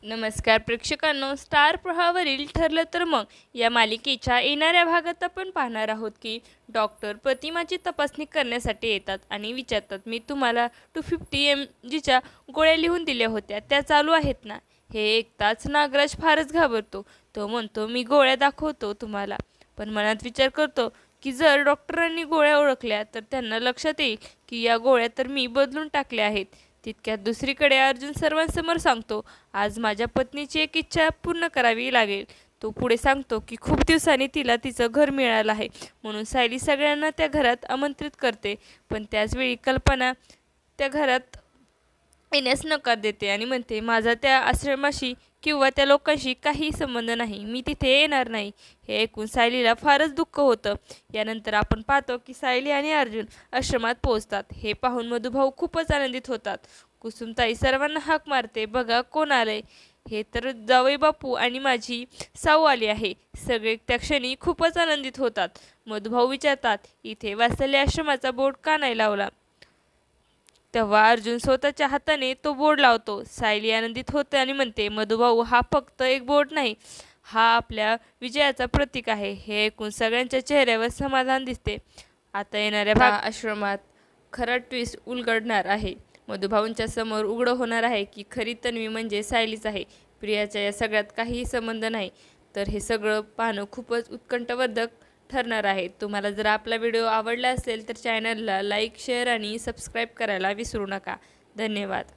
नमस्कार प्रेक्षकांनो, स्टार प्रवाहावरील ठरलं तर मग या मालिकेच्या येणाऱ्या भागात आपण पाहणार आहोत की डॉक्टर प्रतिमाची तपासणी करण्यासाठी येतात आणि विचारतात, मी तुम्हाला 250 mgच्या गोळ्या लिहून दिल्या होत्या, त्या चालू आहेत ना? हे ऐकताच नागराज फारच घाबरतो. तो म्हणतो, मी गोळ्या दाखवतो तुम्हाला. पण मनात विचार करतो की जर डॉक्टरांनी गोळ्या ओळखल्या तर त्यांना लक्षात येईल की या गोळ्या तर मी बदलून टाकल्या आहेत. तितक्यात दुसरीकडे अर्जुन सर्वांसमोर सांगतो, आज माझ्या पत्नीची एक इच्छा पूर्ण करावी लागेल. तो पुढे सांगतो की खूप दिवसांनी तिला तिचं घर मिळालं आहे, म्हणून सायली सगळ्यांना त्या घरात आमंत्रित करते. पण त्याचवेळी कल्पना त्या घरात येण्यास नकार देते आणि म्हणते, माझा त्या आश्रमाशी किंवा त्या लोकांशी काही संबंध नाही, मी तिथे येणार नाही. हे ऐकून सायलीला फारच दुःख होतं. यानंतर आपण पाहतो की सायली आणि अर्जुन आश्रमात पोहोचतात. हे पाहून मधुभाऊ खूपच आनंदित होतात. कुसुमताई सर्वांना हाक मारते, बघा कोण आलंय. हे तर जावई बापू आणि माझी साऊ आली आहे. सगळे त्या क्षणी खूपच आनंदित होतात. मधुभाऊ विचारतात, इथे वात्सल्य आश्रमाचा बोर्ड का नाही लावला? तेव्हा अर्जुन स्वतःच्या हाताने तो बोर्ड लावतो. सायली आनंदित होते आणि म्हणते, मधुभाऊ, हा फक्त एक बोर्ड नाही, हा आपल्या विजयाचा प्रतीक आहे. हे ऐकून सगळ्यांच्या चेहऱ्यावर समाधान दिसते. आता येणाऱ्या आश्रमात खरा ट्विस्ट उलगडणार आहे. मधुभाऊंच्या समोर उघडं होणार आहे की खरी तन्वी म्हणजे सायलीच आहे. प्रियाच्या या सगळ्यात काहीही संबंध नाही. तर हे सगळं पाहणं खूपच उत्कंठवर्धक ठरणार आहे. तुम्हाला जर आपला व्हिडिओ आवडला असेल तर चॅनलला लाईक, शेअर आणि सबस्क्राईब करायला विसरू नका. धन्यवाद.